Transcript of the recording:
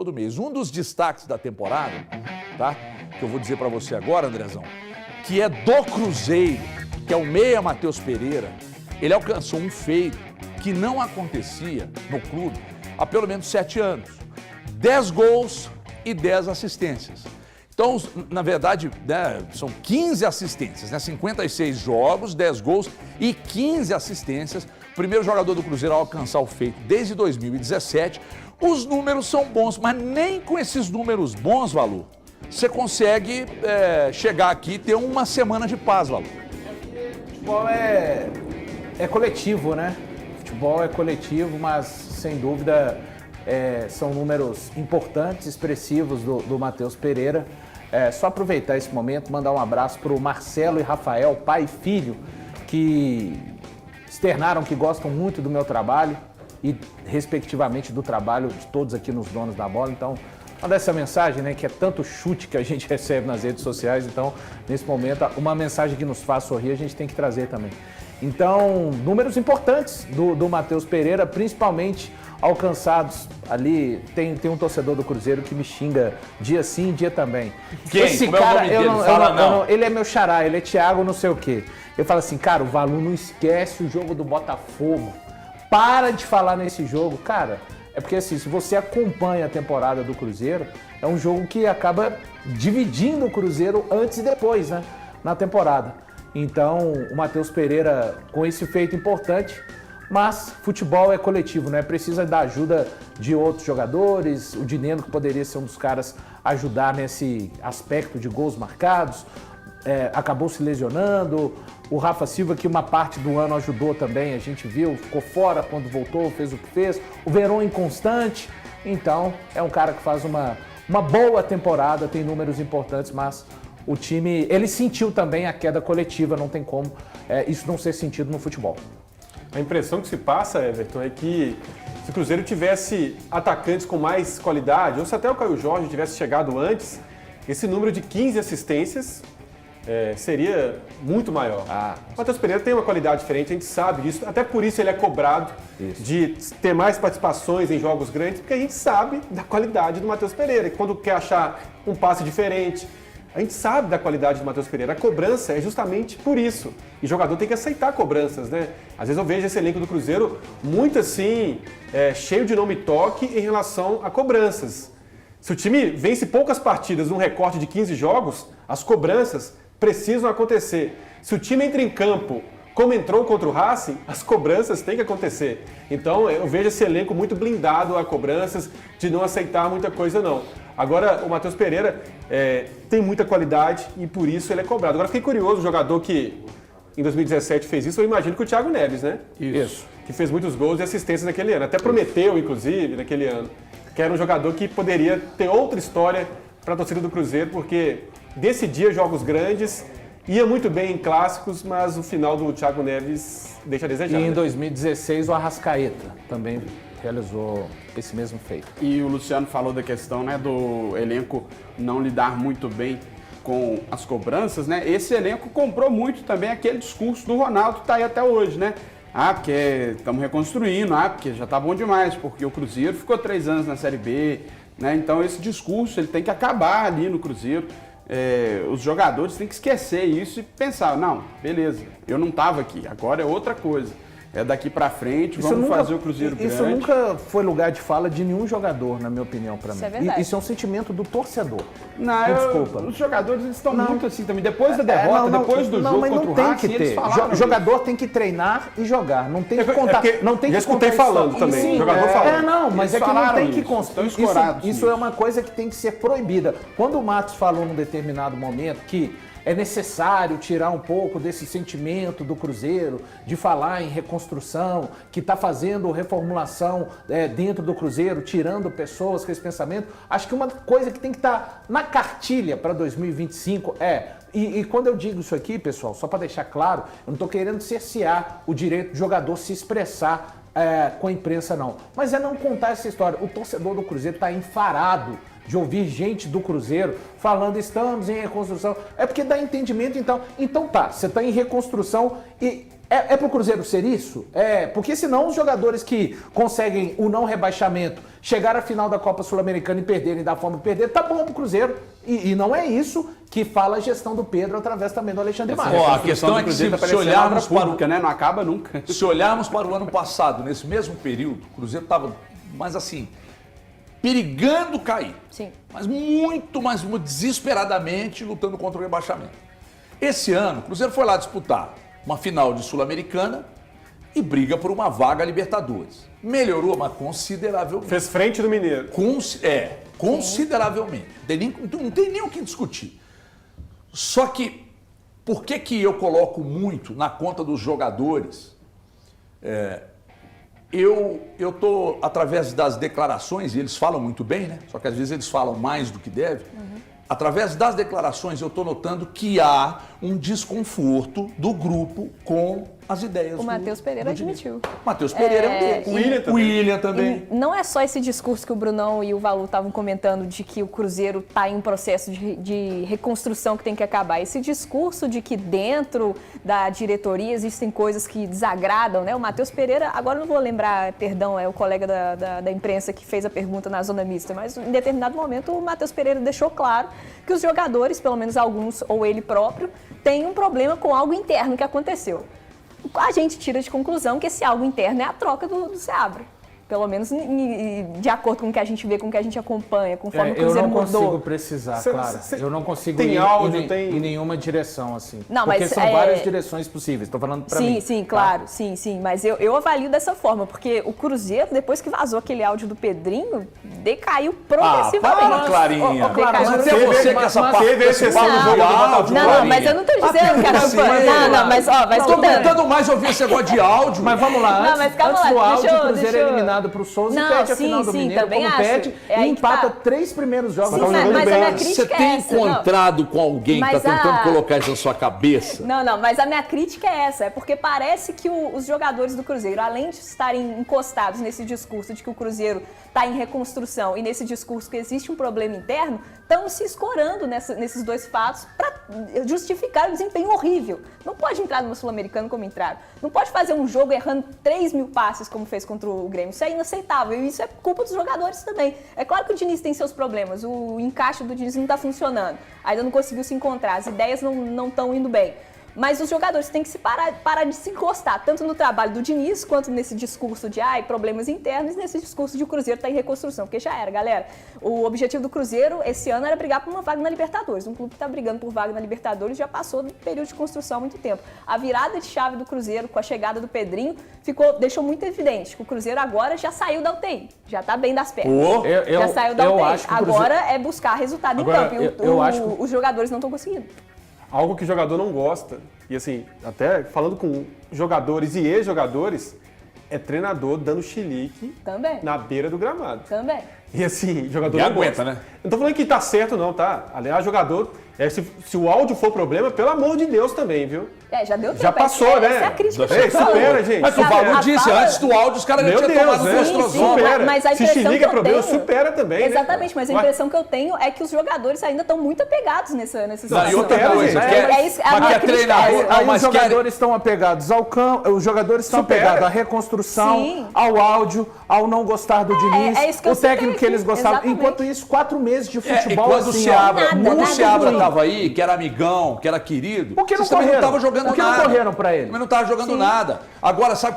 todo mês. Um dos destaques da temporada, tá? Que eu vou dizer para você agora, Andrezão, que é do Cruzeiro, que é o meia Matheus Pereira. Ele alcançou um feito que não acontecia no clube há pelo menos 7 anos. 10 gols e 10 assistências. Então, na verdade, né, são 15 assistências, né? 56 jogos, 10 gols e 15 assistências. Primeiro jogador do Cruzeiro a alcançar o feito desde 2017. Os números são bons, mas nem com esses números bons, Valu, você consegue chegar aqui e ter uma semana de paz, Valu. Futebol é coletivo, né? Futebol é coletivo, mas sem dúvida são números importantes, expressivos do Matheus Pereira. Só aproveitar esse momento, mandar um abraço para o Marcelo e Rafael, pai e filho, que externaram que gostam muito do meu trabalho e, respectivamente, do trabalho de todos aqui nos Donos da Bola. Então, mandar essa mensagem, né, que é tanto chute que a gente recebe nas redes sociais. Então, nesse momento, uma mensagem que nos faz sorrir, a gente tem que trazer também. Então, números importantes do Matheus Pereira, principalmente alcançados ali. Tem um torcedor do Cruzeiro que me xinga dia sim, dia também. Quem? Esse Como cara, é o nome dele? ele é meu xará, ele é Thiago não sei o quê. Eu falo assim, cara, o Valu não esquece o jogo do Botafogo. Para de falar nesse jogo. Cara, é porque assim, se você acompanha a temporada do Cruzeiro, é um jogo que acaba dividindo o Cruzeiro antes e depois, né, na temporada. Então, o Matheus Pereira com esse feito importante, mas futebol é coletivo, né? Precisa da ajuda de outros jogadores, o Dineno que poderia ser um dos caras ajudar nesse aspecto de gols marcados, acabou se lesionando, o Rafa Silva que uma parte do ano ajudou também, a gente viu, ficou fora quando voltou, fez o que fez, o Verón inconstante, então é um cara que faz uma boa temporada, tem números importantes, mas o time, ele sentiu também a queda coletiva, não tem como isso não ser sentido no futebol. A impressão que se passa, Everton, é que se o Cruzeiro tivesse atacantes com mais qualidade, ou se até o Caio Jorge tivesse chegado antes, esse número de 15 assistências seria muito maior. O Matheus Pereira tem uma qualidade diferente, a gente sabe disso, até por isso ele é cobrado de ter mais participações em jogos grandes, porque a gente sabe da qualidade do Matheus Pereira, e quando quer achar um passe diferente, a gente sabe da qualidade do Matheus Pereira. A cobrança é justamente por isso. E o jogador tem que aceitar cobranças, né? Às vezes eu vejo esse elenco do Cruzeiro muito assim, cheio de nome e toque em relação a cobranças. Se o time vence poucas partidas num recorte de 15 jogos, as cobranças precisam acontecer. Se o time entra em campo como entrou contra o Racing, as cobranças têm que acontecer. Então eu vejo esse elenco muito blindado a cobranças, de não aceitar muita coisa não. Agora, o Matheus Pereira tem muita qualidade e por isso ele é cobrado. Agora, fiquei curioso, o jogador que em 2017 fez isso, eu imagino que o Thiago Neves, né? Isso. Que fez muitos gols e assistências naquele ano. Até prometeu, inclusive, naquele ano, que era um jogador que poderia ter outra história para a torcida do Cruzeiro, porque decidia jogos grandes, ia muito bem em clássicos, mas o final do Thiago Neves deixa a desejar. E em 2016 o Arrascaeta também realizou esse mesmo feito. E o Luciano falou da questão, né, do elenco não lidar muito bem com as cobranças, né? Esse elenco comprou muito também aquele discurso do Ronaldo que está aí até hoje, né? Porque estamos reconstruindo, porque já está bom demais, porque o Cruzeiro ficou 3 anos na Série B, né? Então esse discurso ele tem que acabar ali no Cruzeiro. Os jogadores têm que esquecer isso e pensar, não, beleza, eu não estava aqui, agora é outra coisa. Daqui pra frente, vamos fazer o Cruzeiro grande. Isso nunca foi lugar de fala de nenhum jogador, na minha opinião, pra mim. Isso é verdade. Isso é um sentimento do torcedor. Não, Desculpa. Os jogadores eles estão muito assim também. Depois da derrota, depois do jogo mas contra não o tem Racing, que eles ter. falaram Jogador tem que treinar e jogar. Não tem que contar. Não tem já que escutei contar falando história. também. Sim, Jogador falando. não, mas Eles é que não tem falaram que isso, estão escorados Isso é uma coisa que tem que ser proibida. Quando o Matos falou num determinado momento que é necessário tirar um pouco desse sentimento do Cruzeiro, de falar em reconstrução, que está fazendo reformulação dentro do Cruzeiro, tirando pessoas com esse pensamento. Acho que uma coisa que tem que estar na cartilha para 2025 e quando eu digo isso aqui, pessoal, só para deixar claro, eu não estou querendo cercear o direito do jogador se expressar com a imprensa, não. Mas não contar essa história. O torcedor do Cruzeiro está enfarado de ouvir gente do Cruzeiro falando estamos em reconstrução. É porque dá entendimento, então tá, você está em reconstrução e É pro Cruzeiro ser isso? Porque senão os jogadores que conseguem o não rebaixamento, chegar à final da Copa Sul-Americana e perderem da forma de perder, tá bom pro Cruzeiro. E não é isso que fala a gestão do Pedro através também do Alexandre Matos. Ó, a questão é que se olharmos para né? Não acaba nunca. Se olharmos para o ano passado, nesse mesmo período, o Cruzeiro estava, mas assim, perigando cair. Sim. Mas muito desesperadamente lutando contra o rebaixamento. Esse ano, o Cruzeiro foi lá disputar uma final de Sul-Americana e briga por uma vaga Libertadores. Melhorou, mas consideravelmente. Fez frente do Mineiro. Consideravelmente. Não tem nem o que discutir. Só que, por que eu coloco muito na conta dos jogadores? Eu estou, através das declarações, e eles falam muito bem, né? Só que às vezes eles falam mais do que deve. Através das declarações, eu estou notando que há um desconforto do grupo com as ideias O Matheus Pereira admitiu. O Matheus Pereira é um deles. O William também. E não é só esse discurso que o Brunão e o Valu estavam comentando de que o Cruzeiro está em um processo de reconstrução que tem que acabar. Esse discurso de que dentro da diretoria existem coisas que desagradam, né? O Matheus Pereira, agora eu não vou lembrar, perdão, é o colega da imprensa que fez a pergunta na zona mista, mas em determinado momento o Matheus Pereira deixou claro que os jogadores, pelo menos alguns, ou ele próprio, têm um problema com algo interno que aconteceu. A gente tira de conclusão que esse algo interno é a troca do Seabra. Pelo menos de acordo com o que a gente vê, com o que a gente acompanha, conforme o Cruzeiro mudou. Eu não consigo precisar, Clara. Eu não consigo tem ir áudio, em nenhuma direção, assim. Não, porque mas, são várias direções possíveis. Estou falando pra mim. Sim, claro. Sim. Mas eu avalio dessa forma, porque o Cruzeiro, depois que vazou aquele áudio do Pedrinho, decaiu progressivamente. Para, Clarinha. Decaiu Mas é você que essa parte desse papo de áudio, Não, mas eu não tô dizendo que era culpa. Não, mas ó, vai estou tentando mais ouvir esse negócio de áudio. Mas vamos lá, Não, mas calma antes do lá, áudio, o Cruzeiro é eliminado pro Souza e perde a final do Mineiro, também como acho. perde, e empata 3 primeiros jogos. Sim, mas a minha crítica Você tem encontrado com alguém que está tentando colocar isso na sua cabeça? Não, mas a minha crítica é essa, é porque parece que os jogadores do Cruzeiro, além de estarem encostados nesse discurso de que o Cruzeiro está em reconstrução e nesse discurso que existe um problema interno, estão se escorando nesses dois fatos para justificar o desempenho horrível. Não pode entrar no Sul-Americano como entraram. Não pode fazer um jogo errando 3.000 passes como fez contra o Grêmio. Isso é inaceitável e isso é culpa dos jogadores também. É claro que o Diniz tem seus problemas, o encaixe do Diniz não está funcionando, ainda não conseguiu se encontrar, as ideias não estão indo bem. Mas os jogadores têm que se parar de se encostar, tanto no trabalho do Diniz, quanto nesse discurso de problemas internos, nesse discurso de o Cruzeiro estar em reconstrução, porque já era, galera. O objetivo do Cruzeiro esse ano era brigar por uma vaga na Libertadores. Um clube que está brigando por vaga na Libertadores já passou do período de construção há muito tempo. A virada de chave do Cruzeiro com a chegada do Pedrinho deixou muito evidente que o Cruzeiro agora já saiu da UTI, já está bem das pernas. Já saiu da UTI. Agora é buscar resultado em campo. E os jogadores não estão conseguindo. Algo que o jogador não gosta, e assim, até falando com jogadores e ex-jogadores, é treinador dando chilique na beira do gramado. Também. E assim, jogador e não aguenta, gosta. né? Não tô falando que tá certo não, tá? Aliás, jogador, se o áudio for problema, pelo amor de Deus também, viu? Já deu tempo. Já passou, né? Essa é a crítica. Supera, gente. Mas o Valu disse, antes do áudio, os caras já tinham tomado duas supera. Mas a se impressão chiliga que eu problema, tenho... supera também, Exatamente, né? mas a impressão que eu tenho é que os jogadores ainda estão muito apegados nessa situação. E outra coisa, Aí os jogadores estão apegados ao campo, os jogadores estão apegados à reconstrução, ao áudio, ao não gostar do Diniz, o técnico que eles gostavam. Enquanto isso, 4 meses de futebol quando assim, o Seabra estava aí, que era amigão, que era querido, por que não vocês também não correram? estavam jogando nada. Por que não correram pra ele? Também não estavam jogando nada. Agora, sabe